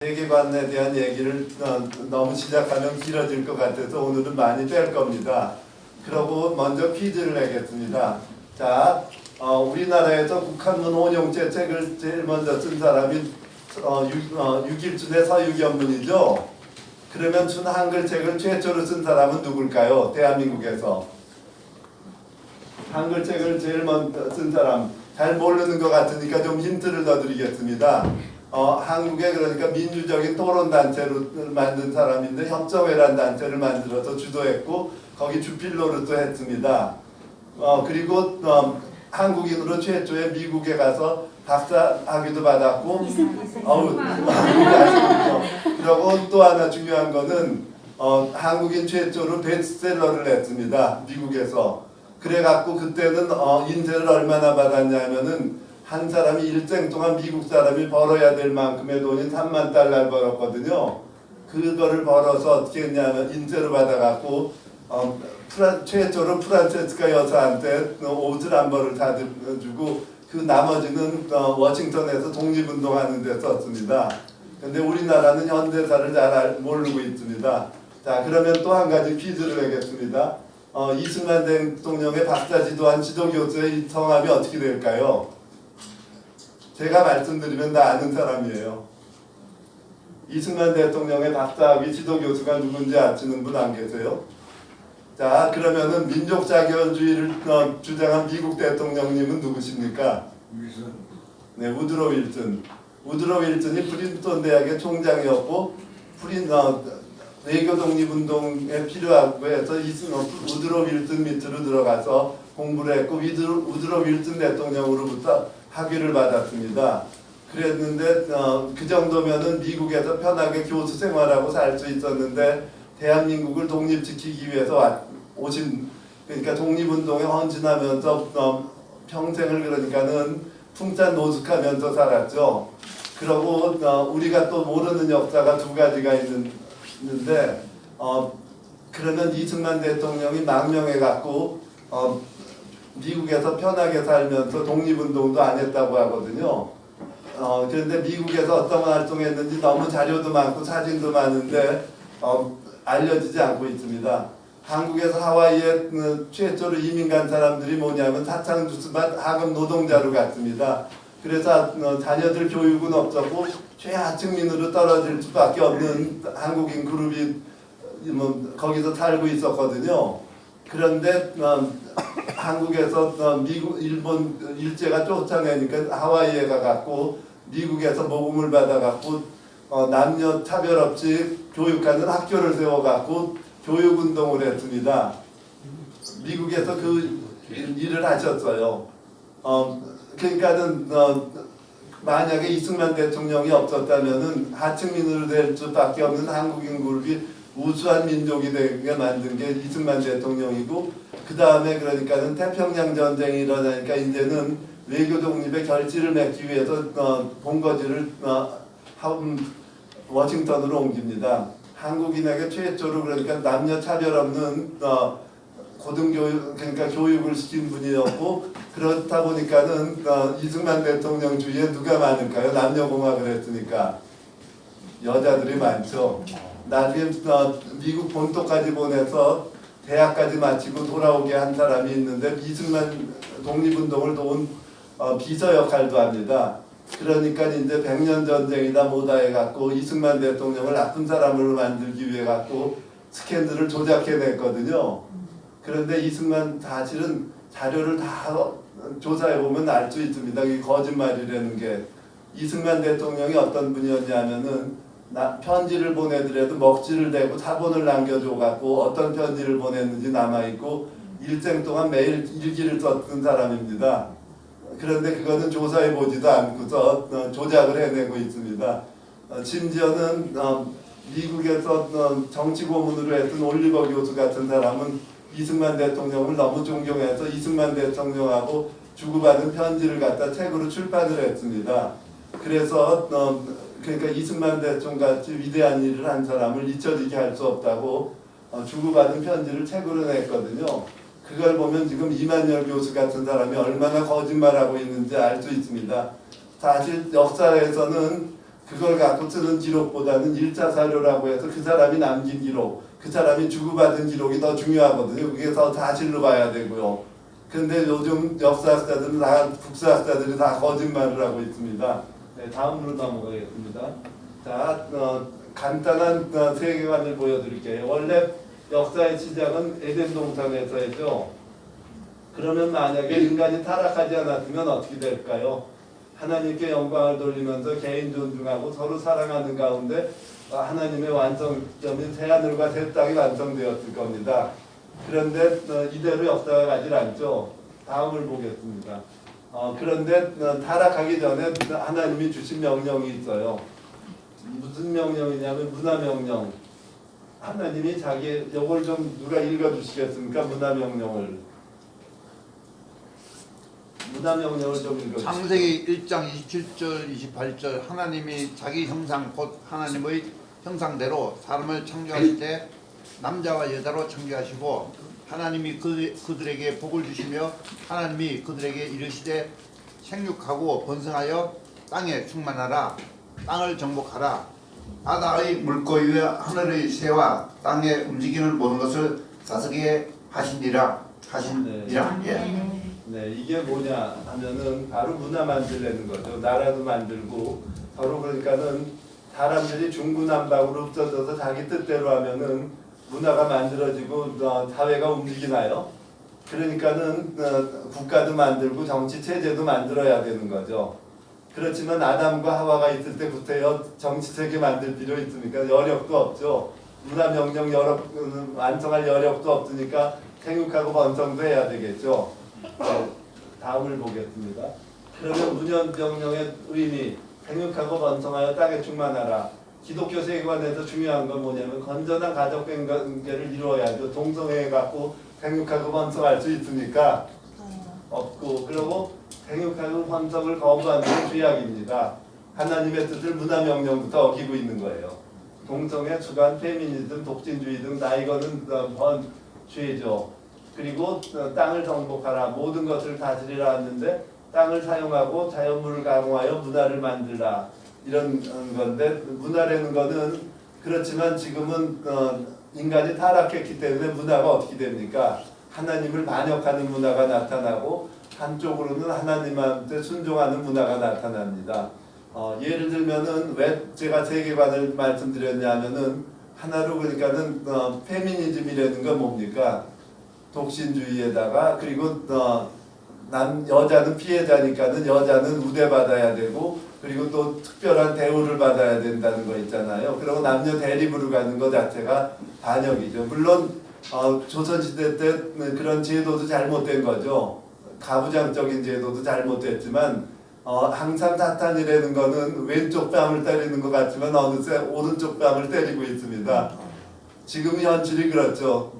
세계관에 대한 얘기를 너무 시작하면 길어질 것 같아서 오늘은 많이 뺄 겁니다. 그러고 먼저 퀴즈를 내겠습니다. 자, 우리나라에서 국한문 온용제 책을 제일 먼저 쓴 사람이 육일준의 서유견문이죠. 그러면 준 한글책을 최초로 쓴 사람은 누굴까요? 대한민국에서. 한글책을 제일 먼저 쓴 사람. 잘 모르는 것 같으니까 좀 힌트를 더 드리겠습니다. 한국에 그러니까 민주적인 토론단체를 만든 사람인데 협정회란 단체를 만들어서 주도했고 거기 주필로를 또 했습니다. 그리고 한국인으로 최초에 미국에 가서 박사학위도 받았고 그리고 또 하나 중요한 거는 한국인 최초로 베스트셀러를 냈습니다. 미국에서. 그래갖고 그때는 인세를 얼마나 받았냐면은 한 사람이 일생 동안 미국 사람이 벌어야 될 만큼의 돈이 3만 달러를 벌었거든요. 그거를 벌어서 어떻게 했냐면 인세로 받아갖고 최초로 프란체스카 여사한테 옷을 한 벌을 사주고 그 나머지는 워싱턴에서 독립운동하는 데 썼습니다. 근데 우리나라는 현대사를 잘 모르고 있습니다. 자, 그러면 또 한 가지 퀴즈를 내겠습니다. 이승만 대통령의 박사지도한 지도교수의 성함이 어떻게 될까요? 제가 말씀드리면 다 아는 사람이에요. 이승만 대통령의 박사학위 지도교수가 누군지 아시는 분 안 계세요? 자, 그러면은 민족자결주의를 주장한 미국 대통령님은 누구십니까? 네, 우드로 윌슨. 우드로 윌슨이 프린스턴 대학의 총장이었고 외교 독립운동에 필요하고 해서 우드로 윌슨 밑으로 들어가서 공부를 했고 우드로 윌슨 대통령으로부터 학위를 받았습니다. 그랬는데 그 정도면은 미국에서 편하게 교수 생활하고 살 수 있었는데 대한민국을 독립시키기 위해서 오신 그러니까 독립운동에 헌신하면서 평생을 그러니까는 풍찬노숙하면서 살았죠. 그러고 우리가 또 모르는 역사가 두 가지가 있는데 그러면 이승만 대통령이 망명해갖고 미국에서 편하게 살면서 독립운동도 안 했다고 하거든요. 그런데 미국에서 어떤 활동했는지 너무 자료도 많고 사진도 많은데 알려지지 않고 있습니다. 한국에서 하와이에 최초로 이민 간 사람들이 뭐냐면 사창주스밭 하급 노동자로 갔습니다. 그래서 자녀들 교육은 없었고 최하층민으로 떨어질 수밖에 없는 한국인 그룹이 거기서 살고 있었거든요. 그런데 한국에서 미국, 일본 일제가 쫓아내니까 하와이에 가갖고 미국에서 모금을 받아갖고 남녀 차별 없이 교육하는 학교를 세워갖고 교육운동을 했습니다. 미국에서 그 일을 하셨어요. 그러니까는 만약에 이승만 대통령이 없었다면은 하층민으로 될 수밖에 없는 한국인 그룹이 우수한 민족이 되게 만든 게 이승만 대통령이고 그 다음에 그러니까는 태평양 전쟁이 일어나니까 이제는 외교 독립의 결실을 맺기 위해서 본거지를 워싱턴으로 옮깁니다. 한국인에게 최초로 그러니까 남녀 차별 없는 고등교육 그러니까 교육을 시킨 분이었고 그렇다 보니까는 이승만 대통령 주위에 누가 많을까요? 남녀공학을 했으니까 여자들이 많죠. 나중에 미국 본토까지 보내서 대학까지 마치고 돌아오게 한 사람이 있는데 이승만 독립운동을 도운 비서 역할도 합니다. 그러니까 이제 100년 전쟁이다 뭐다 해갖고 이승만 대통령을 나쁜 사람으로 만들기 위해 갖고 스캔들을 조작해냈거든요. 그런데 이승만 사실은 자료를 다 조사해보면 알 수 있습니다. 이게 거짓말이라는 게. 이승만 대통령이 어떤 분이었냐면은 편지를 보내더라도 먹지를 대고 사본을 남겨줘갖고 어떤 편지를 보냈는지 남아있고 일생 동안 매일 일기를 썼던 사람입니다. 그런데 그거는 조사해보지도 않고서 조작을 해내고 있습니다. 심지어는 미국에서 정치 고문으로 했던 올리버 교수 같은 사람은 이승만 대통령을 너무 존경해서 이승만 대통령하고 주고받은 편지를 갖다 책으로 출판을 했습니다. 그래서 그러니까 이승만 대통령같이 위대한 일을 한 사람을 잊혀지게 할 수 없다고 주고받은 편지를 책으로 냈거든요. 그걸 보면 지금 이만열 교수 같은 사람이 얼마나 거짓말하고 있는지 알 수 있습니다. 사실 역사에서는 그걸 갖고 쓰는 기록보다는 1차 사료라고 해서 그 사람이 남긴 기록, 그 사람이 주고받은 기록이 더 중요하거든요. 그게 더 사실로 봐야 되고요. 근데 요즘 역사학자들은 국사학자들이 다 거짓말을 하고 있습니다. 네, 다음으로 넘어가겠습니다. 자, 간단한 세계관을 보여드릴게요. 원래 역사의 시작은 에덴 동산에서죠. 그러면 만약에 인간이 타락하지 않았으면 어떻게 될까요? 하나님께 영광을 돌리면서 개인 존중하고 서로 사랑하는 가운데 하나님의 완성점인 새하늘과 새 땅이 완성되었을 겁니다. 그런데 이대로 역사가 가지 않죠. 다음을 보겠습니다. 그런데 타락하기 전에 하나님이 주신 명령이 있어요. 무슨 명령이냐면 문화명령. 하나님이 이걸 좀 누가 읽어주시겠습니까? 문화명령을 좀 읽어주시죠. 창세기 1장 27절 28절 하나님이 자기 형상 곧 하나님의 형상대로 사람을 창조하실 때 남자와 여자로 창조하시고 하나님이 그들에게 복을 주시며 하나님이 그들에게 이르시되 생육하고 번성하여 땅에 충만하라 땅을 정복하라 바다의 물고기와 하늘의 새와 땅에 움직이는 모든 것을 다스리게 하시니라. 예. 네, 이게 뭐냐 하면은 바로 문화 만들려는 거죠. 나라도 만들고 서로 그러니까는 사람들이 중구난방으로 흩어져서 자기 뜻대로 하면은 문화가 만들어지고 사회가 움직이나요? 그러니까는 국가도 만들고 정치 체제도 만들어야 되는 거죠. 그렇지만 아담과 하와가 있을 때부터 정치 체계 만들 필요 있습니까? 여력도 없죠. 문화 명령 완성할 여력도 없으니까 생육하고 번성도 해야 되겠죠. 다음을 보겠습니다. 그러면 문화명령의 의미, 생육하고 번성하여 땅에 충만하라. 기독교 세계관에서 중요한 건 뭐냐면 건전한 가족 관계를 이루어야죠. 동성애 갖고 생육하고 번성할 수 있습니까? 없고, 그리고 생육하고 번성을 거부하는 건 죄악입니다. 하나님의 뜻을 문화명령부터 어기고 있는 거예요. 동성애, 주관, 페미니즘, 독진주의 등 다 이거는 죄죠. 그리고 땅을 정복하라. 모든 것을 다스리라 하는데 땅을 사용하고 자연물을 가공하여 문화를 만들라. 이런 건데 문화라는 거는 그렇지만 지금은 인간이 타락했기 때문에 문화가 어떻게 됩니까? 하나님을 반역하는 문화가 나타나고 한쪽으로는 하나님한테 순종하는 문화가 나타납니다. 예를 들면은 왜 제가 세계관을 말씀드렸냐면은 하나로 그러니까는 페미니즘이라는 건 뭡니까? 독신주의에다가 그리고 여자는 피해자니까는 여자는 우대받아야 되고 그리고 또 특별한 대우를 받아야 된다는 거 있잖아요. 그리고 남녀 대립으로 가는 것 자체가 반역이죠. 물론 조선시대 때 그런 제도도 잘못된 거죠. 가부장적인 제도도 잘못됐지만 항상 사탄이라는 거는 왼쪽 뺨을 때리는 것 같지만 어느새 오른쪽 뺨을 때리고 있습니다. 지금 현실이 그렇죠.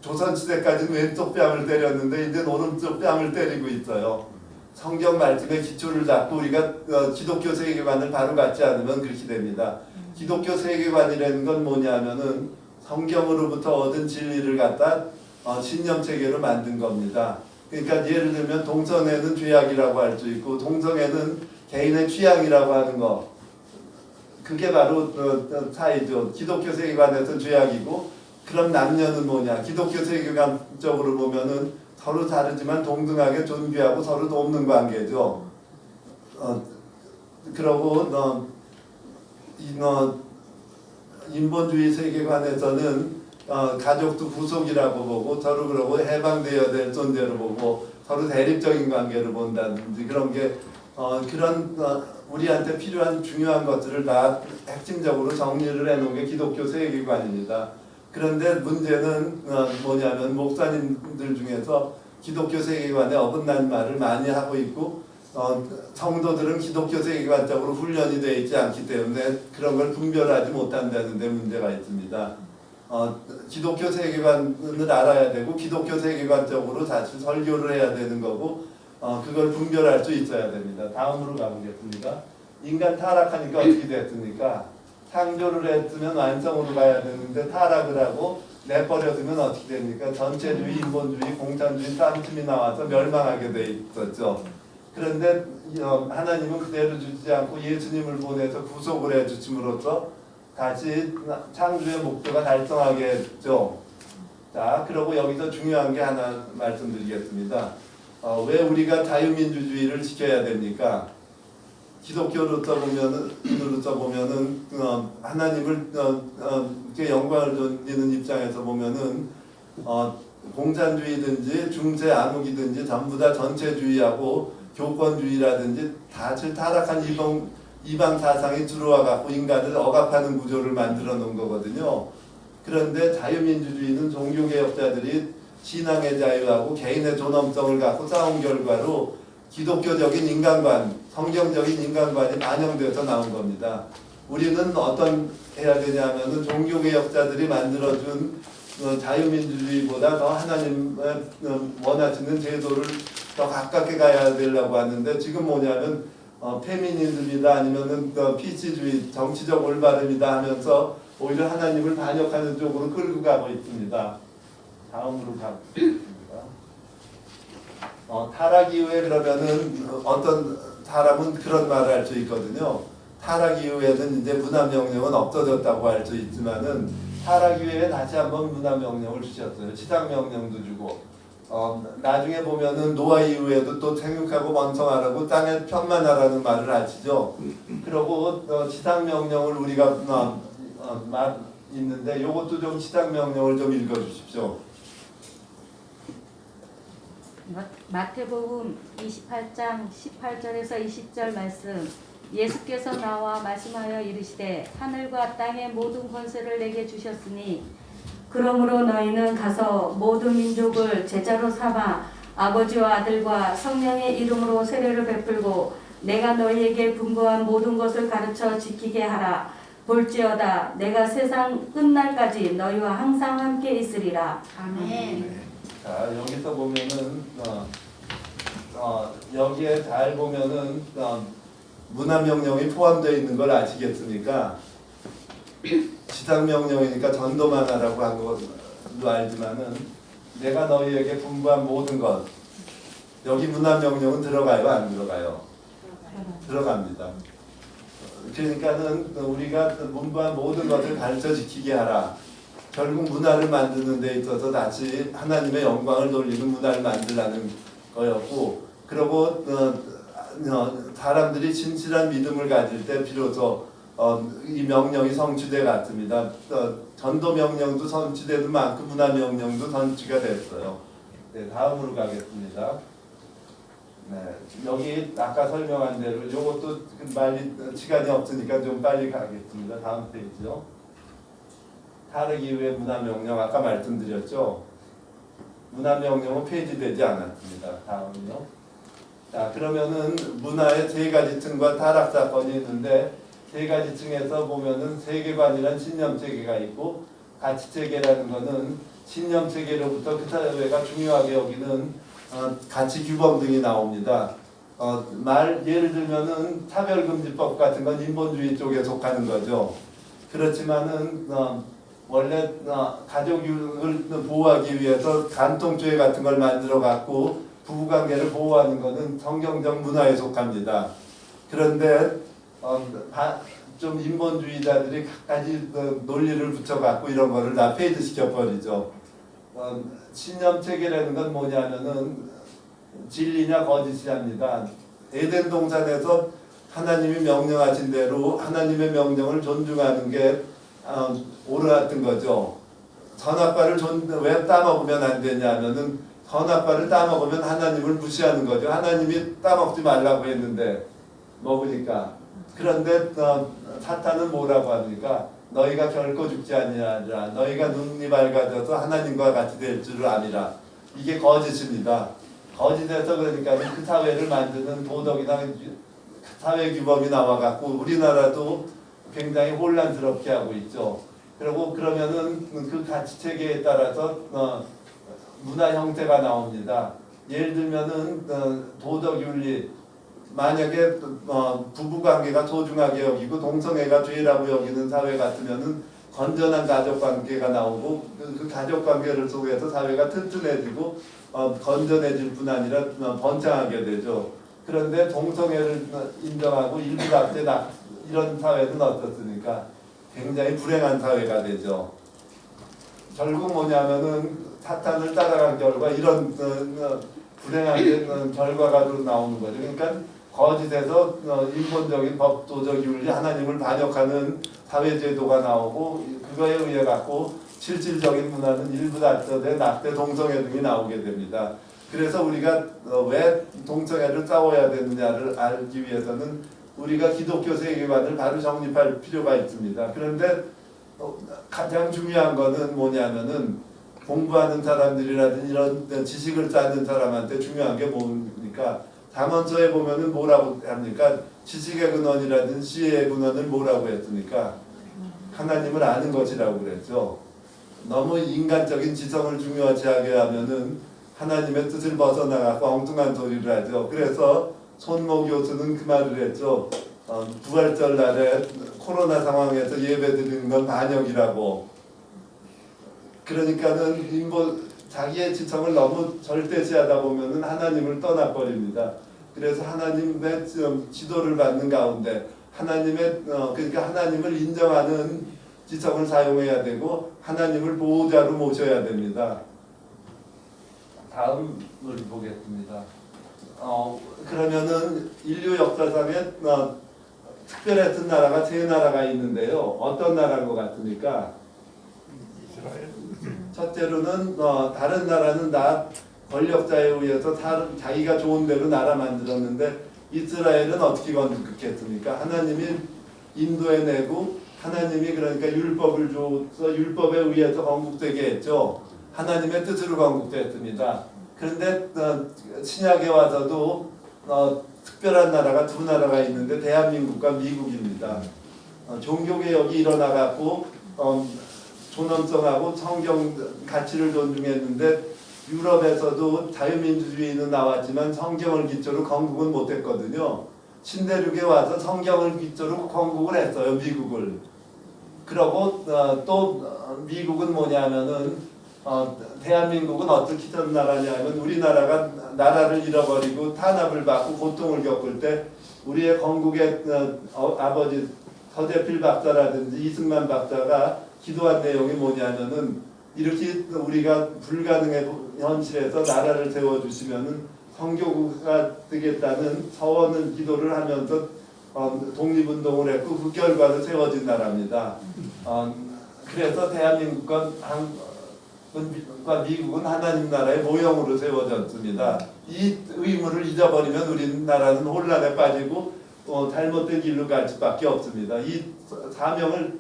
조선시대까지는 왼쪽 뺨을 때렸는데 이제 오른쪽 뺨을 때리고 있어요. 성경 말씀의 기초를 잡고 우리가 기독교 세계관을 바로 갖지 않으면 그렇게 됩니다. 기독교 세계관이라는 건 뭐냐면은 성경으로부터 얻은 진리를 갖다 신념체계로 만든 겁니다. 그러니까 예를 들면 동성애는 죄악이라고 할 수 있고 동성애는 개인의 취향이라고 하는 거 그게 바로 차이죠. 기독교 세계관에서 죄악이고 그럼 남녀는 뭐냐? 기독교 세계관적으로 보면은 서로 다르지만 동등하게 존귀하고 서로 돕는 관계죠. 그러고 인본주의 세계관에서는 가족도 부속이라고 보고 서로 그러고 해방되어야 될 존재로 보고 서로 대립적인 관계로 본다든지 그런 게 그런 우리한테 필요한 중요한 것들을 다 핵심적으로 정리를 해놓은 게 기독교 세계관입니다. 그런데 문제는 뭐냐면 목사님들 중에서 기독교 세계관에 어긋난 말을 많이 하고 있고 성도들은 기독교 세계관적으로 훈련이 되어 있지 않기 때문에 그런 걸 분별하지 못한다는 데 문제가 있습니다. 기독교 세계관을 알아야 되고 기독교 세계관적으로 사실 설교를 해야 되는 거고 그걸 분별할 수 있어야 됩니다. 다음으로 가보겠습니다. 인간 타락하니까 어떻게 됐습니까? 창조를 했으면 완성으로 가야 되는데 타락을 하고 내버려두면 어떻게 됩니까? 전체주의, 인본주의, 공산주의 쌍tum이 나와서 멸망하게 돼 있었죠. 그런데 하나님은 그대로 주지 않고 예수님을 보내서 구속을 해주심으로써 다시 창조의 목표가 달성하게 했죠. 자, 그리고 여기서 중요한 게 하나 말씀드리겠습니다. 왜 우리가 자유민주주의를 지켜야 됩니까? 기독교로서 보면은 하나님을 영광을 돌리는 입장에서 보면은 공산주의든지 중세 암흑이든지 전부 다 전체주의하고 교권주의라든지 다시 타락한 이방 사상이 들어와 갖고 인간을 억압하는 구조를 만들어 놓은 거거든요. 그런데 자유민주주의는 종교개혁자들이 신앙의 자유하고 개인의 존엄성을 갖고 싸운 결과로 기독교적인 인간관, 성경적인 인간관이 반영돼서 나온 겁니다. 우리는 어떤 해야 되냐면은 종교개혁자들이 만들어준 자유민주주의보다 더 하나님의 원하시는 제도를 더 가깝게 가야 되려고 하는데 지금 뭐냐면 페미니즘이다 아니면은 PC주의, 정치적 올바름이다 하면서 오히려 하나님을 반역하는 쪽으로 끌고 가고 있습니다. 다음으로 가겠습니다. 타락 이후에 그러면은 어떤 사람은 그런 말을 할 수 있거든요. 타락 이후에는 이제 문화명령은 없어졌다고 할 수 있지만은 타락 이후에 다시 한번 문화명령을 주셨어요. 시장명령도 주고 나중에 보면은 노아 이후에도 또 생육하고 번성하라고 땅에 편만하라는 말을 하시죠. 그리고 시장명령을 우리가 있는데 요것도 좀 시장명령을 좀 읽어주십시오. 마태복음 28장 18절에서 20절 말씀. 예수께서 나와 말씀하여 이르시되 하늘과 땅의 모든 권세를 내게 주셨으니 그러므로 너희는 가서 모든 민족을 제자로 삼아 아버지와 아들과 성령의 이름으로 세례를 베풀고 내가 너희에게 분부한 모든 것을 가르쳐 지키게 하라. 볼지어다 내가 세상 끝날까지 너희와 항상 함께 있으리라. 아멘. 자, 여기서 보면은 여기에 잘 보면은 문화명령이 포함되어 있는 걸 아시겠습니까? 지상명령이니까 전도만 하라고 한 것도 알지만은 내가 너희에게 분부한 모든 것 여기 문화명령은 들어가요? 안 들어가요? 들어갑니다. 그러니까는 우리가 분부한 모든 것을 가르쳐 지키게 하라. 결국 문화를 만드는 데 있어서 다시 하나님의 영광을 돌리는 문화를 만들라는 거였고 그리고 사람들이 진실한 믿음을 가질 때 비로소 이 명령이 성취돼 갔습니다. 전도 명령도 성취되는 만큼 문화 명령도 성취가 됐어요. 네, 다음으로 가겠습니다. 네, 여기 아까 설명한 대로 이것도 빨리 시간이 없으니까 좀 빨리 가겠습니다. 다음 페이지요. 타락 이후의 문화명령 아까 말씀드렸죠. 문화명령은 폐지되지 않았습니다. 다음은요. 자, 그러면은 문화의 세 가지 층과 타락 사건이 있는데 세 가지 층에서 보면은 세계관이란 신념체계가 있고 가치체계라는 것은 신념체계로부터 그 사회가 중요하게 여기는 가치 규범 등이 나옵니다. 예를 들면은 차별금지법 같은 건 인본주의 쪽에 속하는 거죠. 그렇지만은 원래 가족을 보호하기 위해서 간통죄 같은 걸 만들어 갖고 부부관계를 보호하는 것은 성경적 문화에 속합니다. 그런데 좀 인본주의자들이 갖가지 논리를 붙여갖고 이런 거를 다 폐지시켜 버리죠. 신념체계라는 건 뭐냐면은 진리냐 거짓이냐입니다. 에덴 동산에서 하나님이 명령하신 대로 하나님의 명령을 존중하는 게 옳았던 거죠. 선악과를 왜 따먹으면 안 되냐면은 선악과를 따먹으면 하나님을 무시하는 거죠. 하나님이 따먹지 말라고 했는데 먹으니까. 그런데 사탄은 뭐라고 합니까? 너희가 결코 죽지 아니하리라. 너희가 눈이 밝아져서 하나님과 같이 될 줄을 아니라. 이게 거짓입니다. 거짓에서 그러니까 그 사회를 만드는 도덕이나 사회 규범이 나와갖고 우리나라도 굉장히 혼란스럽게 하고 있죠. 그리고 그러면은 그 가치 체계에 따라서 문화 형태가 나옵니다. 예를 들면은 도덕 윤리 만약에 부부관계가 소중하게 여기고 동성애가 죄라고 여기는 사회 같으면은 건전한 가족관계가 나오고 그 가족관계를 속에서 사회가 튼튼해지고 건전해질 뿐 아니라 번창하게 되죠. 그런데 동성애를 인정하고 일부 낙제 이런 사회는 어떻습니까? 굉장히 불행한 사회가 되죠. 결국 뭐냐면은 사탄을 따라간 결과 이런 불행한 결과가 나오는 거죠. 그러니까 거짓에서 인본적인 법도적 윤리 하나님을 반역하는 사회제도가 나오고 그거에 의해 갖고 실질적인 문화는 일부 낙제, 낙태, 동성애 등이 나오게 됩니다. 그래서 우리가 왜 동성애를 싸워야 되느냐를 알기 위해서는 우리가 기독교 세계관을 바로 정립할 필요가 있습니다. 그런데 가장 중요한 거는 뭐냐면은 공부하는 사람들이라든지 이런 지식을 쌓는 사람한테 중요한 게 뭡니까? 잠언서에 보면은 뭐라고 합니까? 지식의 근원이라든지 지혜의 근원은 뭐라고 했습니까? 하나님을 아는 것이라고 그랬죠. 너무 인간적인 지성을 중요시하게 하면은 하나님의 뜻을 벗어나가고 엉뚱한 소리를 하죠. 그래서 손모 교수는 그 말을 했죠. 부활절 날에 코로나 상황에서 예배드리는 건 반역이라고. 그러니까는 자기의 지성을 너무 절대시하다 보면은 하나님을 떠나버립니다. 그래서 하나님의 지도를 받는 가운데 하나님의 그러니까 하나님을 인정하는 지성을 사용해야 되고 하나님을 보호자로 모셔야 됩니다. 다음을 보겠습니다. 그러면은 인류 역사상에 특별했던 나라가 세 나라가 있는데요. 어떤 나라인 것 같습니까? 이스라엘. 첫째로는 다른 나라는 권력자에 의해서 자기가 좋은 대로 나라 만들었는데 이스라엘은 어떻게 건국했습니까? 하나님이 인도해내고 하나님이 그러니까 율법을 줘서 율법에 의해서 건국되게 했죠. 하나님의 뜻으로 건국됐습니다. 그런데 신약에 와서도 특별한 나라가 두 나라가 있는데 대한민국과 미국입니다. 종교개혁이 일어나갖고 존엄성하고 성경 가치를 존중했는데 유럽에서도 자유민주주의는 나왔지만 성경을 기초로 건국은 못했거든요. 신대륙에 와서 성경을 기초로 건국을 했어요. 미국을. 그러고 또 미국은 뭐냐면은 대한민국은 어떻게 된 나라냐면 우리나라가 나라를 잃어버리고 탄압을 받고 고통을 겪을 때 우리의 건국의 아버지 서대필 박사라든지 이승만 박사가 기도한 내용이 뭐냐면은 이렇게 우리가 불가능의 현실에서 나라를 세워주시면은 성교국가 되겠다는 서원을 기도를 하면서 독립운동을 했고 그 결과로 세워진 나라입니다. 그래서 대한민국과 미국은 하나님 나라의 모형으로 세워졌습니다. 이 의무를 잊어버리면 우리나라는 혼란에 빠지고 잘못된 길로 갈 수밖에 없습니다. 이 사명을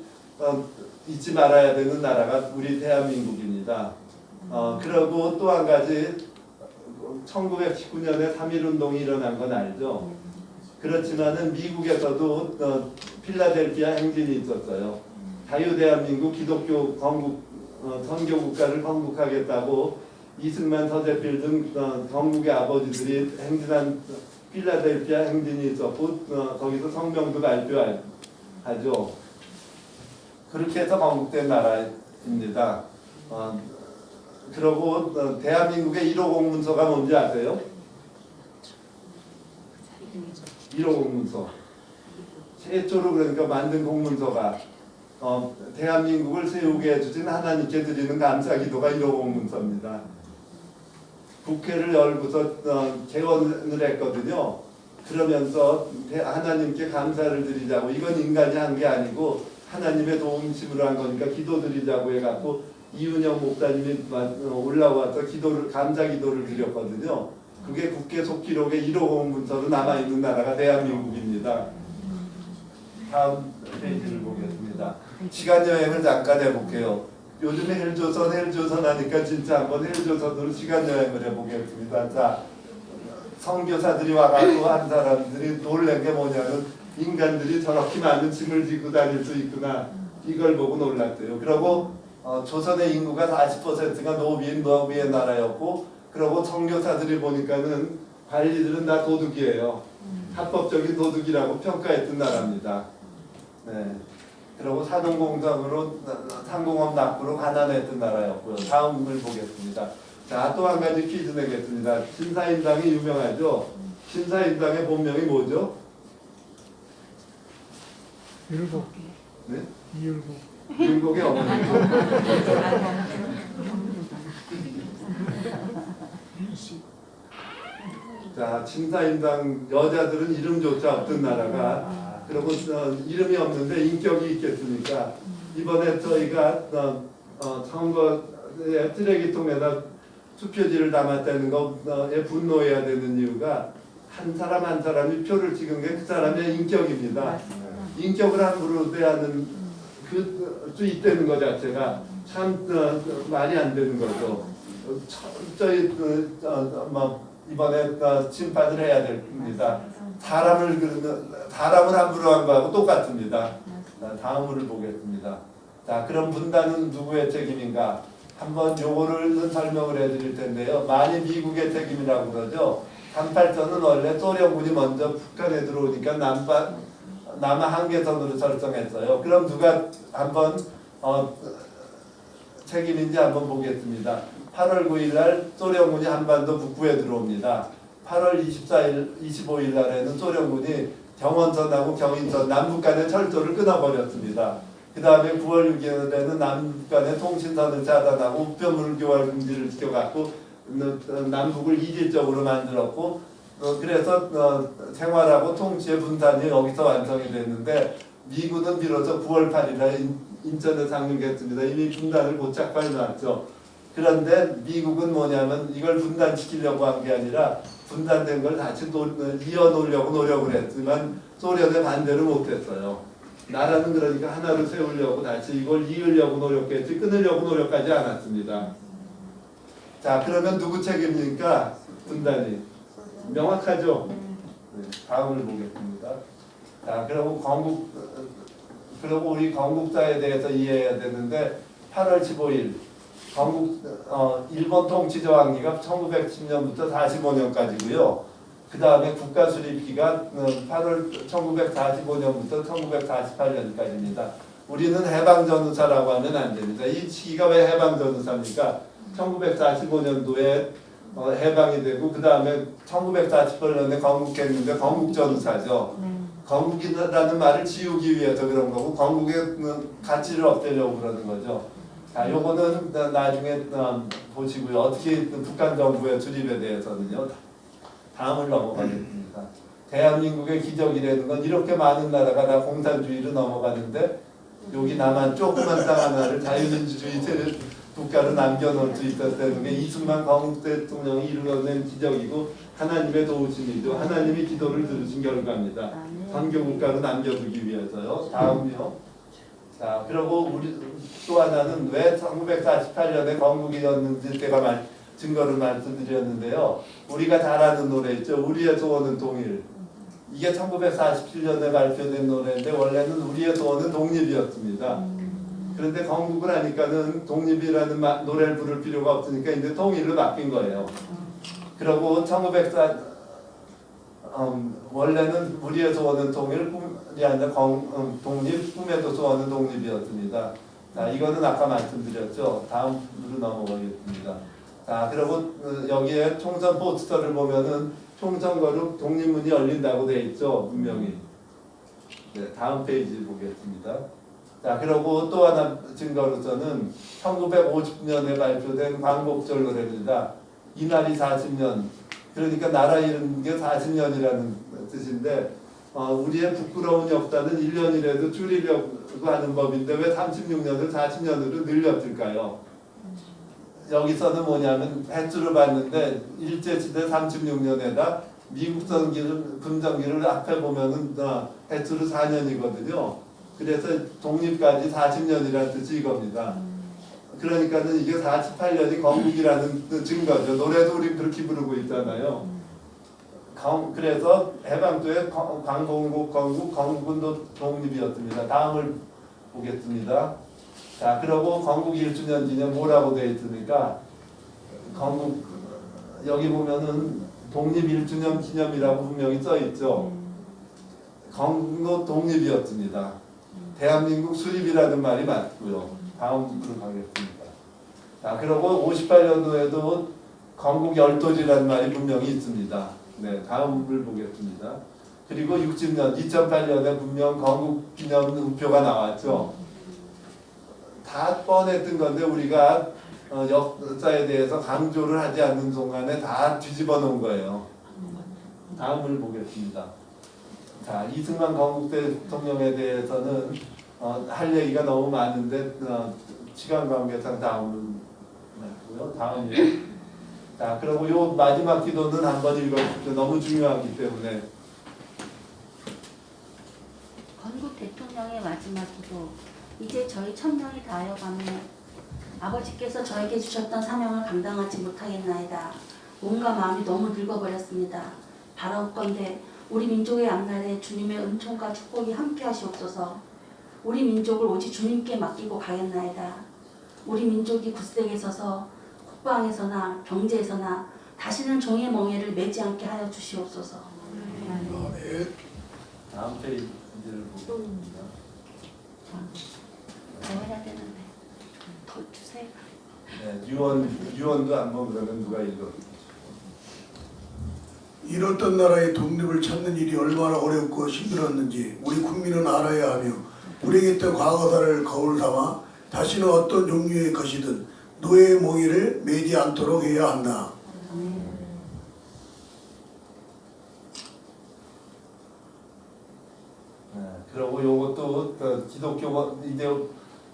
잊지 말아야 되는 나라가 우리 대한민국입니다. 그리고 또 한 가지 1919년에 3.1운동이 일어난 건 알죠? 그렇지만은 미국에서도 필라델피아 행진이 있었어요. 자유대한민국 기독교 선교국가를 건국하겠다고 이승만 서대필 등 건국의 아버지들이 행진한 필라델피아 행진이 있었고 거기서 성명도 발표하죠. 그렇게 해서 건국된 나라입니다. 그리고 대한민국의 1호 공문서가 뭔지 아세요? 1호 공문서. 최초로 그러니까 만든 공문서가 대한민국을 세우게 해주신 하나님께 드리는 감사기도가 1호 공문서입니다. 국회를 열고서 개원을 했거든요. 그러면서 하나님께 감사를 드리자고 이건 인간이 한 게 아니고 하나님의 도움심으로 한 거니까 기도드리자고 해갖고 이은영 목사님이 올라와서 감사기도를 드렸거든요. 그게 국회 속기록에 1호 공문서로 남아있는 나라가 대한민국입니다. 다음 페이지를 보겠습니다. 시간여행을 잠깐 해볼게요. 요즘에 헬조선 하니까 진짜 한번 헬조선으로 시간여행을 해보겠습니다. 자, 선교사들이 와가지고 한 사람들이 놀란 게 뭐냐면 인간들이 저렇게 많은 짐을 지고 다닐 수 있구나 이걸 보고 놀랐대요. 그리고 조선의 인구가 40%가 노비의 나라였고 그리고 선교사들이 보니까는 관리들은 다 도둑이에요. 합법적인 도둑이라고 평가했던 나라입니다. 네. 그리고 산업공장으로 상공업 납부로 가난했던 나라였고요. 다음을 보겠습니다. 자, 또 한 가지 퀴즈 내겠습니다. 신사임당이 유명하죠. 신사임당의 본명이 뭐죠? 율곡. 네? 이율곡. 율곡의 어머니죠. 자, 신사임당 여자들은 이름조차 없던 나라가 그리고 이름이 없는데 인격이 있겠습니까? 이번에 저희가 선거에 쓰레기통에다 투표지를 담았다는 거에 분노해야 되는 이유가 한 사람 한 사람이 표를 찍은 게 그 사람의 인격입니다. 인격을 함부로 대하는 수 있다는 것 자체가 참 말이 안 되는 거죠. 철저히 이번에 심판을 해야 됩니다. 사람을 함부로 한 거하고 똑같습니다. 다음을 보겠습니다. 자, 그럼 분단은 누구의 책임인가? 한번 요거를 설명을 해드릴 텐데요. 많이 미국의 책임이라고 그러죠. 38선은 원래 소련군이 먼저 북한에 들어오니까 남한 한계선으로 설정했어요. 그럼 누가 한번 책임인지 한번 보겠습니다. 8월 9일 날 소련군이 한반도 북부에 들어옵니다. 8월 25일 날에는 소련군이 경원선하고 경인선 남북 간의 철도를 끊어버렸습니다. 그 다음에 9월 6일에는 남북 간의 통신선을 차단하고 우편물 교환 금지를 지켜갖고 남북을 이질적으로 만들었고 그래서 생활하고 통치의 분단이 여기서 완성이 됐는데 미군은 비로소 9월 8일에 인천에 상륙했습니다. 이미 분단을 고착해 놨죠. 그런데 미국은 뭐냐면 이걸 분단시키려고 한 게 아니라 분단된 걸 다시 이어놓으려고 노력을 했지만 소련의 반대를 못했어요. 나라는 그러니까 하나로 세우려고 다시 이걸 이으려고 노력했지 끊으려고 노력하지 않았습니다. 자, 그러면 누구 책임입니까? 분단이. 명확하죠? 네, 다음을 보겠습니다. 자, 그리고 우리 건국사에 대해서 이해해야 되는데 8월 15일 일본 통치 저항기가 1910년부터 45년까지고요. 그 다음에 국가수립기가 1945년부터 1948년까지입니다. 우리는 해방전후사라고 하면 안 됩니다. 이 시기가 왜 해방전후사입니까? 1945년도에 해방이 되고 그 다음에 1948년에 건국했는데 건국전후사죠. 건국이라는 말을 지우기 위해서 그런 거고 건국의 가치를 없애려고 그러는 거죠. 자, 요거는 나중에 보시고요. 어떻게 북한 정부의 수립에 대해서는요. 다음을 넘어가겠습니다. 대한민국의 기적이라는 건 이렇게 많은 나라가 다 공산주의로 넘어가는데 여기 남한 조그만 땅 하나를 자유민주주의 국가로 남겨놓을 수 있었다는 게 이승만 건국 대통령이 이루어낸 기적이고 하나님의 도우심이죠. 하나님이 기도를 들으신 결과입니다. 선교국가로 남겨두기 위해서요. 다음요. 자, 그리고 우리 또 하나는 왜 1948년에 건국이었는지 제가 증거를 말씀드렸는데요. 우리가 잘 아는 노래 있죠. 우리의 소원은 통일. 이게 1947년에 발표된 노래인데 원래는 우리의 소원은 독립이었습니다. 그런데 건국을 하니까는 독립이라는 노래를 부를 필요가 없으니까 이제 통일로 바뀐 거예요. 그리고 원래는 우리의 소원은 통일, 꿈이 아니라 독립, 꿈에도 소원은 독립이었습니다. 자, 이거는 아까 말씀드렸죠. 다음으로 넘어가겠습니다. 자, 그리고 여기에 총선 포스터를 보면은 총선 거룩 독립문이 열린다고 돼 있죠. 분명히. 네, 다음 페이지 보겠습니다. 자, 그리고 또 하나 증거로서는 1950년에 발표된 광복절 노래입니다. 이날이 40년. 그러니까 나라 이루는 게 40년이라는 뜻인데 우리의 부끄러운 역사는 1년이라도 줄이려고 하는 법인데 왜 36년을 40년으로 늘렸을까요? 여기서는 뭐냐면 횟수를 봤는데 일제시대 36년에다 미국 분정기를 앞에 보면은 횟수로 4년이거든요. 그래서 독립까지 40년이라는 뜻이 이겁니다. 그러니까는 이게 48년이 건국이라는 증거죠. 노래도 우리 그렇게 부르고 있잖아요. 그래서 해방도에 광복국 건국, 건국은 독립이었습니다. 다음을 보겠습니다. 자, 그리고 건국 1주년 기념 뭐라고 되어 있습니까? 건국 여기 보면은 독립 1주년 기념이라고 분명히 써 있죠. 건국도 독립이었습니다. 대한민국 수립이라는 말이 맞고요. 다음으로 가겠습니다. 자, 그리고 58년도에도 건국 열도지라는 말이 분명히 있습니다. 네, 다음을 보겠습니다. 그리고 60년, 2008년에 분명 건국기념 우표가 나왔죠. 다 뻔했던 건데 우리가 역사에 대해서 강조를 하지 않는 동안에 다 뒤집어 놓은 거예요. 다음을 보겠습니다. 자, 이승만 건국 대통령에 대해서는 할 얘기가 너무 많은데 시간 관계상 다음을 했고요. 다음이요. 자, 그리고 요 마지막 기도는 한번 읽어주십시오. 너무 중요하기 때문에. 건국 대통령의 마지막 기도. 이제 저희 천명이 다하여가며 아버지께서 저에게 주셨던 사명을 감당하지 못하겠나이다. 몸과 마음이 너무 늙어버렸습니다. 바라옵건대 우리 민족의 앞날에 주님의 은총과 축복이 함께 하시옵소서. 우리 민족을 오직 주님께 맡기고 가겠나이다. 우리 민족이 굳세게 서서 국방에서나 경제에서나 다시는 종의 멍에를 매지 않게 하여 주시옵소서. 다음 페이지를 보겠습니다. 더 해야 되는데 더 주세요. 네, 유언도 한번 그러면 누가 읽어? 잃었던 나라의 독립을 찾는 일이 얼마나 어렵고 힘들었는지 우리 국민은 알아야 하며 불행했던 과거사를 거울 삼아 다시는 어떤 종류의 것이든 노예의 몽에를 매지 않도록 해야 한다. 네, 그리고 요것도 기독교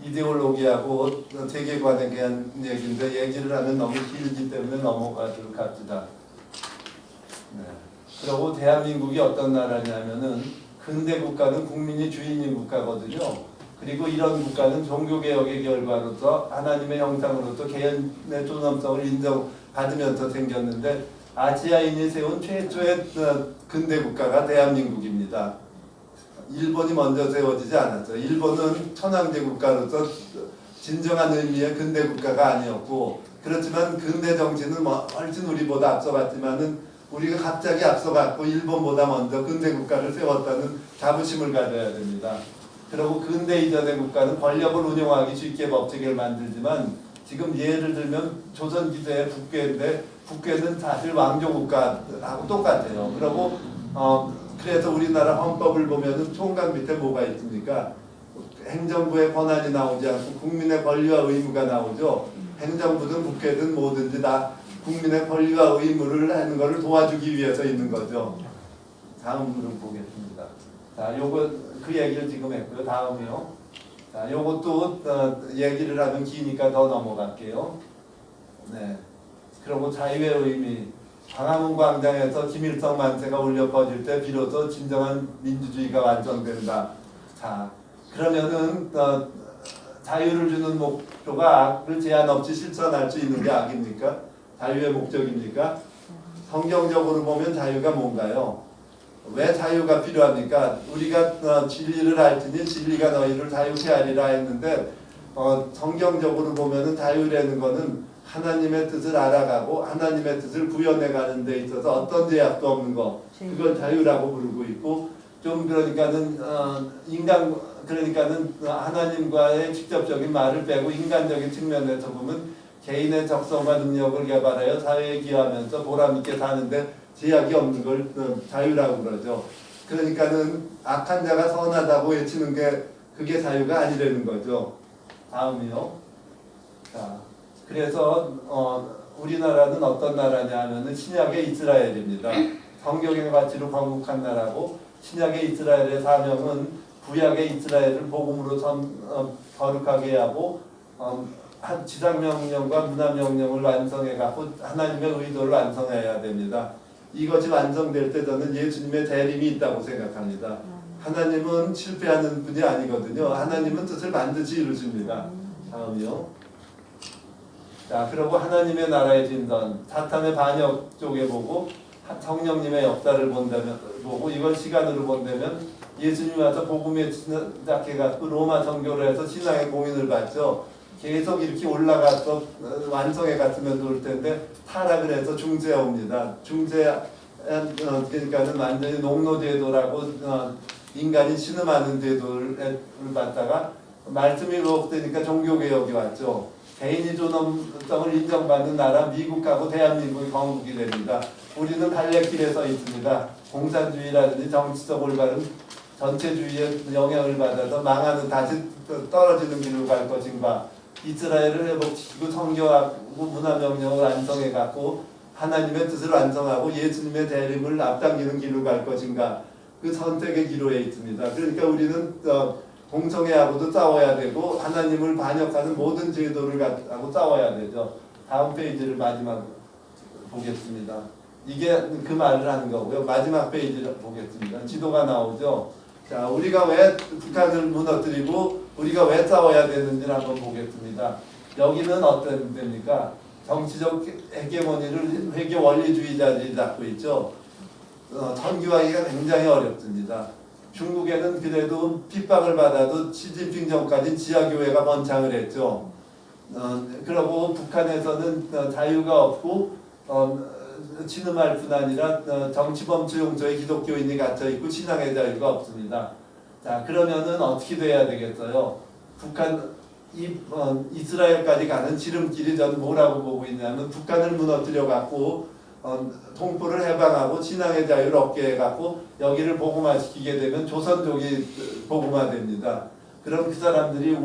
이데올로기하고 세계관에 대한 얘기인데 얘기를 하면 너무 길기 때문에 넘어가도록 합시다. 네. 그리고 대한민국이 어떤 나라냐면은 근대 국가는 국민이 주인인 국가거든요. 그리고 이런 국가는 종교개혁의 결과로서 하나님의 형상으로서 개인의 존엄성을 인정받으면서 생겼는데 아시아인이 세운 최초의 근대 국가가 대한민국입니다. 일본이 먼저 세워지지 않았죠. 일본은 천황제 국가로서 진정한 의미의 근대 국가가 아니었고 그렇지만 근대 정치는 훨씬 우리보다 앞서갔지만은 우리가 갑자기 앞서갔고 일본보다 먼저 근대 국가를 세웠다는 자부심을 가져야 됩니다. 그리고 근대 이전의 국가는 권력을 운용하기 쉽게 법칙을 만들지만 지금 예를 들면 조선시대의 북괴인데 북괴는 사실 왕조 국가하고 똑같아요. 그리고 그래서 우리나라 헌법을 보면은 총각 밑에 뭐가 있습니까? 행정부의 권한이 나오지 않고 국민의 권리와 의무가 나오죠. 행정부든 국회든 뭐든지 다 국민의 권리와 의무를 하는 것을 도와주기 위해서 있는 거죠. 다음으로 보겠습니다. 자, 요거 그 얘기를 지금 했고요. 다음이요. 자, 요것도 얘기를 하면 기니까 더 넘어갈게요. 네. 그리고 자유의 의미. 광화문 광장에서 김일성 만세가 울려 퍼질 때 비로소 진정한 민주주의가 완성된다. 자, 그러면은 자유를 주는 목표가 악을 제한 없이 실천할 수 있는 게 악입니까? 자유의 목적입니까? 성경적으로 보면 자유가 뭔가요? 왜 자유가 필요합니까? 우리가 진리를 알지니 진리가 너희를 자유케 하리라 했는데 성경적으로 보면은 자유라는 거는 하나님의 뜻을 알아가고 하나님의 뜻을 구현해 가는 데 있어서 어떤 제약도 없는 거 그걸 자유라고 부르고 있고 좀 그러니까는 그러니까는 하나님과의 직접적인 말을 빼고 인간적인 측면에서 보면 개인의 적성과 능력을 개발하여 사회에 기여하면서 보람있게 사는데 제약이 없는 걸 자유라고 그러죠. 그러니까는 악한 자가 선하다고 외치는 게 그게 자유가 아니라는 거죠. 다음이요. 자, 그래서 우리나라는 어떤 나라냐 하면은 신약의 이스라엘입니다. 성경의 가치로 건국한 나라고 신약의 이스라엘의 사명은 구약의 이스라엘을 복음으로 거룩하게 하고 지상명령과 문화명령을 완성해 갖고 하나님의 의도를 완성해야 됩니다. 이것이 완성될 때 저는 예수님의 재림이 있다고 생각합니다. 하나님은 실패하는 분이 아니거든요. 하나님은 뜻을 반드시 이루십니다. 다음이요. 자, 그리고 하나님의 나라의 진선, 사탄의 반역 쪽에 보고 성령님의 역사를 보고 이걸 시간으로 본다면 예수님이 와서 복음에 시작해갖고 로마 선교를 해서 신앙의 공인을 받죠. 계속 이렇게 올라가서 완성해 갔으면 좋을 텐데 타락을 해서 중세에 옵니다. 중세 그러니까는 완전히 농노제도라고 인간이 신음하는 제도를 받다가 말씀이 없으니까 종교개혁이 왔죠. 개인이 존엄성을 인정받는 나라 미국하고 대한민국이 건국이 됩니다. 우리는 갈래길에 서 있습니다. 공산주의라든지 정치적 올바른 전체주의에 영향을 받아서 망하는 다시 떨어지는 길로 갈 것인가, 이스라엘을 회복시키고 성교하고 문화명령을 완성해 갖고 하나님의 뜻을 완성하고 예수님의 재림을 앞당기는 길로 갈 것인가, 그 선택의 기로에 있습니다. 그러니까 우리는 동성애하고도 싸워야 되고 하나님을 반역하는 모든 제도를 갖고 싸워야 되죠. 다음 페이지를 마지막 보겠습니다. 이게 그 말을 하는 거고요. 마지막 페이지를 보겠습니다. 지도가 나오죠. 자, 우리가 왜 북한을 무너뜨리고 우리가 왜 싸워야 되는지를 한번 보겠습니다. 여기는 어떤 데입니까? 정치적 헤게모니를 회계 원리주의자들이 잡고 있죠. 선교하기가 굉장히 어렵습니다. 중국에는 그래도 핍박을 받아도 시진핑 전까지 지하교회가 번창을 했죠. 그리고 북한에서는 자유가 없고 신음할 뿐 아니라 정치범죄 용처에 기독교인이 갇혀 있고 신앙의 자유가 없습니다. 자, 그러면은 어떻게 돼야 되겠어요? 이스라엘까지 가는 지름길이 저는 뭐라고 보고 있냐면, 북한을 무너뜨려 갖고 동포를 해방하고 신앙의 자유를 얻게 해갖고 여기를 복음화시키게 되면 조선족이 복음화됩니다. 그럼 그 사람들이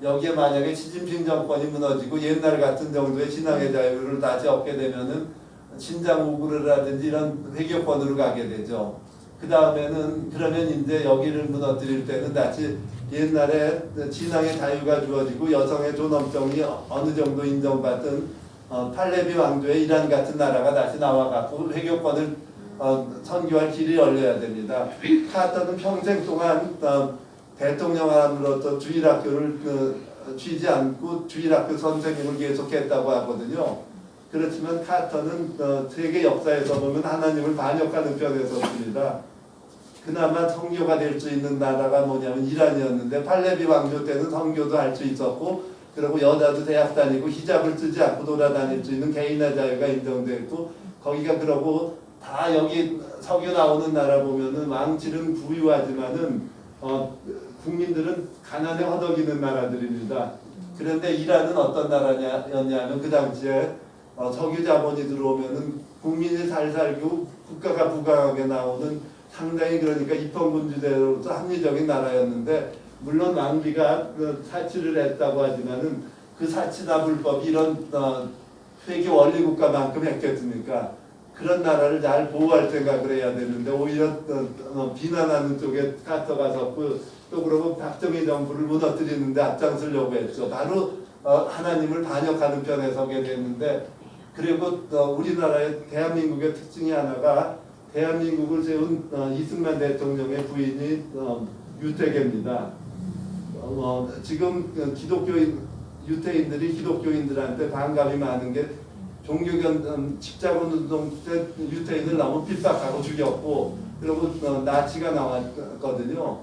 여기에 만약에 시진핑 정권이 무너지고 옛날 같은 정도의 신앙의 자유를 다시 얻게 되면은 신장 우구르라든지 이런 회교권으로 가게 되죠. 그 다음에는 그러면 이제 여기를 무너뜨릴 때는 다시 옛날에 신앙의 자유가 주어지고 여성의 존엄성이 어느 정도 인정받은 팔레비 왕조의 이란 같은 나라가 다시 나와갖고 회교권을 선교할 길이 열려야 됩니다. 카터는 평생 동안 대통령으로서 주일학교를 쉬지 않고 주일학교 선생님을 계속했다고 하거든요. 그렇지만 카터는 세계 역사에서 보면 하나님을 반역하는 편에 섰습니다. 그나마 선교가 될 수 있는 나라가 뭐냐면 이란이었는데, 팔레비 왕조 때는 선교도 할 수 있었고, 그리고 여자도 대학 다니고 히잡을 쓰지 않고 돌아다닐 수 있는 개인의 자유가 인정됐고, 거기가 그러고 다 여기 석유 나오는 나라 보면은 왕실은 부유하지만은 국민들은 가난에 허덕이는 나라들입니다. 그런데 이란은 어떤 나라였냐면 그 당시에 석유 자본이 들어오면은 국민이 잘 살고 국가가 부강하게 나오는 상당히 그러니까 입헌군주제로서 합리적인 나라였는데, 물론 왕비가 사치를 했다고 하지만은 그 사치나 불법이 이런 회계 원리 국가만큼 했겠습니까? 그런 나라를 잘 보호할 생각을 해야 되는데 오히려 비난하는 쪽에 카터가 섰고, 또 그러고 박정희 정부를 무너뜨리는데 앞장서려고 했죠. 바로 하나님을 반역하는 편에 서게 됐는데, 그리고 우리나라의 대한민국의 특징이 하나가, 대한민국을 세운 이승만 대통령의 부인이 유태계입니다. 지금 유태인들이 기독교인들한테 반감이 많은 게, 종교견 십자군 운동 때 유태인을 너무 핍박하고 죽였고, 그리고 나치가 나왔거든요.